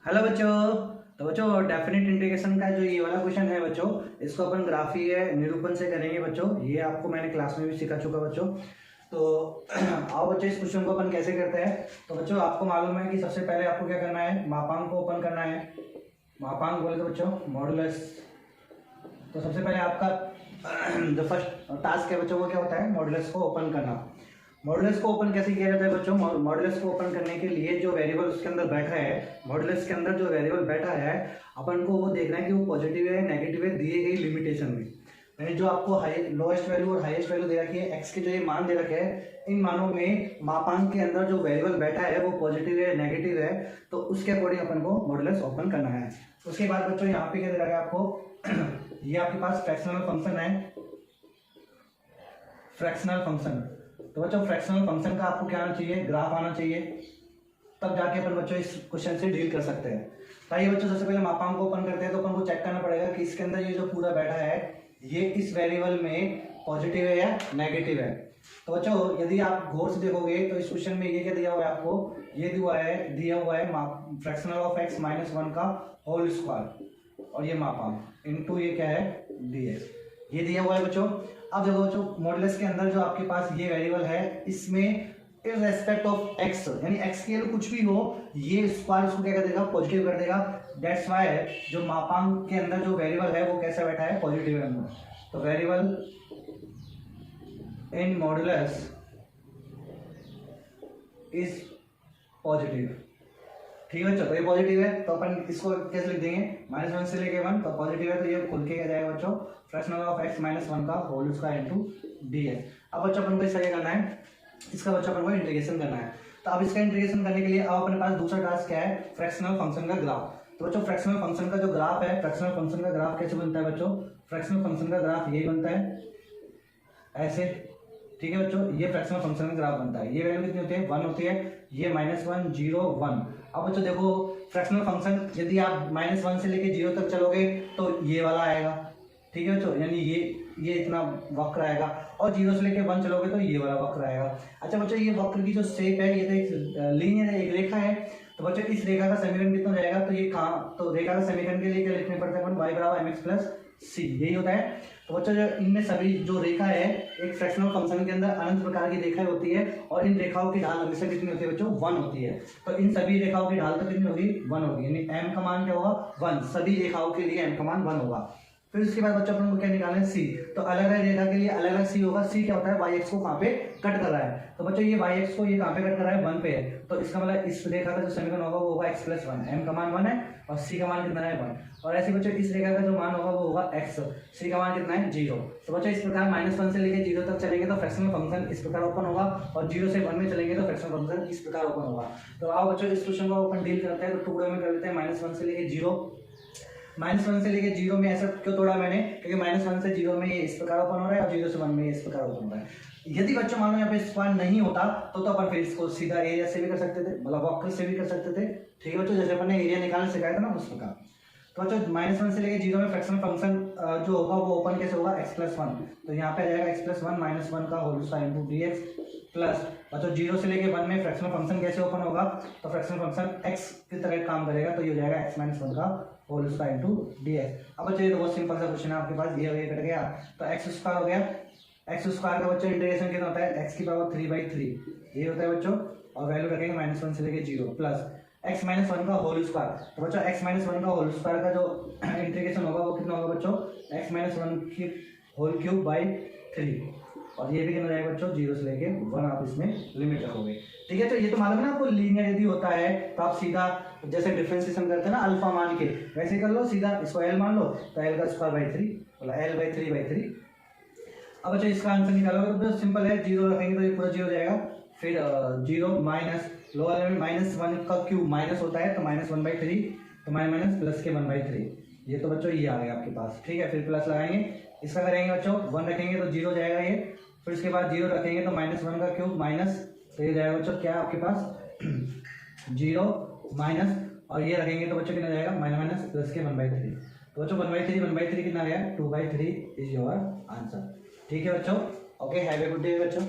Hello बच्चों। तो बच्चों डेफिनेट इंटीग्रेशन का जो ये वाला क्वेश्चन है बच्चों, इसको अपन ग्राफीय निरूपण से करेंगे बच्चों। ये आपको मैंने क्लास में भी सिखा चुका बच्चों। तो आओ बच्चों, इस क्वेश्चन को अपन कैसे करते हैं। तो बच्चों आपको मालूम है कि सबसे पहले आपको क्या करना है, मापांक को ओपन करना है। मापांक बोले तो बच्चों मॉडुलस। तो सबसे पहले आपका जो फर्स्ट टास्क है बच्चों वो क्या होता है, मॉडुलस को ओपन करना। मॉडुलस को ओपन कैसे किया जाता है बच्चों, मॉडुलस को ओपन करने के लिए जो वेरिएबल उसके अंदर बैठा है, मॉडुलस के अंदर जो वेरिएबल बैठा है अपन को वो देखना है कि वो पॉजिटिव है नेगेटिव है दिए गई लिमिटेशन में। मैंने जो आपको लोएस्ट वैल्यू और हाईएस्ट वैल्यू दे रखी है, एक्स के जो ये मान दे रखे हैं, इन मानों में मापांक के अंदर जो वेरिएबल बैठा है वो पॉजिटिव है नेगेटिव है, तो उसके अकॉर्डिंग अपन को मॉडुलस ओपन करना है। उसके बाद बच्चों यहाँ पे क्या दे रखा है आपको ये आपके पास फ्रैक्शनल फंक्शन है, फ्रैक्शनल फंक्शन। तो बच्चों फ्रैक्शनल फंक्शन का आपको क्या आना चाहिए, ग्राफ आना चाहिए, तब जाके अपन बच्चों इस क्वेश्चन से डील कर सकते हैं। तो आइए बच्चों सबसे पहले मापांक को ओपन करते हैं। तो अपन को चेक करना पड़ेगा कि इसके अंदर ये जो पूरा बैठा है ये इस वेरिएबल में पॉजिटिव है या नेगेटिव है। तो बच्चों यदि आप गौर से देखोगे तो इस क्वेश्चन में ये क्या दिया हुआ है आपको, ये दिया हुआ है fractional of x minus one का होल स्क्वायर और ये मापांक इनटू ये क्या है डीएक्स, ये दिया हुआ है बच्चों। अब देखो बच्चों मॉडुलस के अंदर जो आपके पास ये वेरिएबल है इसमें इन रेस्पेक्ट ऑफ एक्स यानी एक्स के लिए कुछ भी हो ये स्क्वायर उसको क्या कर देगा, पॉजिटिव कर देगा। दैट्स व्हाई जो मापांक के अंदर जो वेरिएबल है वो कैसा बैठा है, पॉजिटिव है। तो variable in modulus is positive, ठीक है बच्चों। तो ये पॉजिटिव है तो अपन इसको कैसे लिख देंगे, -1 से लेके 1, तो पॉजिटिव है तो ये खुल के क्या जाएगा बच्चों, फ्रैक्शनल ऑफ x माइनस 1 का होल स्क्वायर इनटू dx। अब बच्चों अपन को इसका क्या करना है, इसका बच्चों अपन को इंटीग्रेशन करना है। तो अब इसका इंटीग्रेशन करने के लिए अब अपने पास दूसरा टास्क क्या है, फ्रैक्शनल फंक्शन का ग्राफ। तो बच्चों फ्रैक्शनल फंक्शन का जो ग्राफ है, फ्रैक्शनल फंक्शन का ग्राफ कैसे बनता है बच्चों, फ्रैक्शनल फंक्शन का ग्राफ यही बनता है ऐसे, ठीक है बच्चों। ये फ्रैक्शनल फंक्शन का ग्राफ बनता है, ये वैल्यू कितनी होती है, 1 होती है, ये -1 0 1। अब बच्चों देखो फ्रैक्शनल फंक्शन यदि आप -1 से लेके 0 तक चलोगे तो ये वाला आएगा, ठीक है बच्चों, यानी ये इतना वक्र आएगा, और 0 से लेके 1 चलोगे तो ये वाला वक्र आएगा। अच्छा बच्चों ये वक्र की जो शेप है ये तो एक लीनियर है, एक रेखा है। तो बच्चों इस रेखा का समीकरण कितना जाएगा, तो ये कहाँ, तो रेखा का समीकरण के लिए क्या लिखने पड़ता है अपन, y बराबर mx प्लस सी, यही होता है। तो बच्चों जो इनमें सभी जो रेखा है एक फ्रैक्शनल फंक्शन के अंदर अनंत प्रकार की रेखाएं होती है, और इन रेखाओं की ढाल हमेशा कितनी होती है बच्चों, 1 होती है। तो इन सभी रेखाओं की ढाल तो कितनी होगी, 1 होगी, यानी m का मान क्या होगा 1, सभी रेखाओं के लिए m का मान 1 होगा। फिर उसके बाद बच्चों अपन को क्या निकालना है, सी। तो अलग अलग रेखा के लिए अलग अलग सी होगा। सी क्या होता है, वाई एक्स को कहाँ पे कट कर रहा है। तो बच्चों ये वाई एक्स को ये कहाँ पे कट कर रहा है, 1 पे है, तो इसका मतलब इस रेखा का जो समीकरण होगा वो होगा x प्लस 1, m का मान 1 है और c का मान कितना है 1। और ऐसे बच्चों इस रेखा का जो मान होगा वो होगा x, c का मान कितना है 0। तो बच्चों इस प्रकार -1 से लेके 0 तक चलेंगे तो फ्रैक्शनल फंक्शन इस प्रकार ओपन होगा, और 0 से 1 में चलेंगे तो फ्रैक्शनल फंक्शन इस प्रकार ओपन होगा। तो आओ बच्चों इस क्वेश्चन को अपन डील करते हैं। तो टुकड़ों में कर लेते हैं, -1 से लेके 0, -1 से लेके 0 में ऐसा क्यों तोड़ा मैंने, क्योंकि -1 से 0 में ये इस प्रकार ओपन हो रहा है और 0 से 1 में ये इस प्रकार ओपन हो रहा है। यदि बच्चों मान लो यहाँ पे स्क्वायर नहीं होता तो अपन फिर इसको सीधा एरिया से भी कर सकते थे, मतलब वक्र से भी कर सकते थे, ठीक है बच्चों, जैसे अपन ने एरिया निकालना सिखाया था ना उस प्रकार। तो बच्चों -1 से लेके 0 में फ्रैक्शनल फंक्शन जो होगा वो ओपन कैसे होगा, x प्लस 1। तो यहाँ पे आ जाएगा x प्लस 1 -1 का whole square into dx plus बच्चों 0 से लेके 1 में फ्रैक्शनल फंक्शन कैसे ओपन होगा, तो फ्रैक्शनल फंक्शन x की तरह काम करेगा, तो ये हो जाएगा x माइनस 1 का होल स्क्वायर इनटू dx। अब बच्चों ये तो बहुत सिंपल सा क्वेश्चन है आपके पास, ये कट गया तो x स्क्वायर हो गया। x स्क्वायर का बच्चों इंटीग्रेशन कितना होता है, x की पावर 3/3 ये होता है बच्चों, और वैल्यू रखेंगे -1 से लेके 0 प्लस x माइनस 1 का होल स्क्वायर। तो बच्चों x माइनस 1 का होल स्क्वायर का जो इंटीग्रेशन होगा वो कितना होगा बच्चों, x माइनस 1 की होल क्यूब बाई 3, और ये भी कितना जाएगा बच्चों 0 से लेके 1 आप इसमें लिमिट रखोगे, ठीक है। तो ये तो मालूम है ना आपको, लीनियर यदि होता है तो आप सीधा जैसे डिफरेंशिएशन करते हैं ना अल्फा मान के, वैसे कर लो, सीधा इसको l मान लो तो l का स्क्वायर बाई 3, बोला l/3/3। अब बच्चों इसका आंसर निकालोगे तो सिंपल है, 0 रखेंगे तो ये पूरा 0 हो जाएगा, फिर 0 माइनस लोअर लिमिट -1 का क्यूब माइनस होता है तो -1/3, तो माइनस प्लस के 1/3, ये तो बच्चों ये आ गया आपके पास, ठीक है। फिर प्लस लगाएंगे, इसका करेंगे बच्चों 1 रखेंगे तो 0 जाएगा ये, फिर उसके बाद 0 रखेंगे तो -1 का क्यूब माइनस, तो ये जाएगा बच्चों क्या आपके पास 0 माइनस, और ये रखेंगे तो बच्चों कितना जाएगा माइनस प्लस के 1/3। तो बच्चों 1/3 कितना आ गया, 2/3 इज योर आंसर, ठीक है बच्चों। Okay, have a good day बच्चों।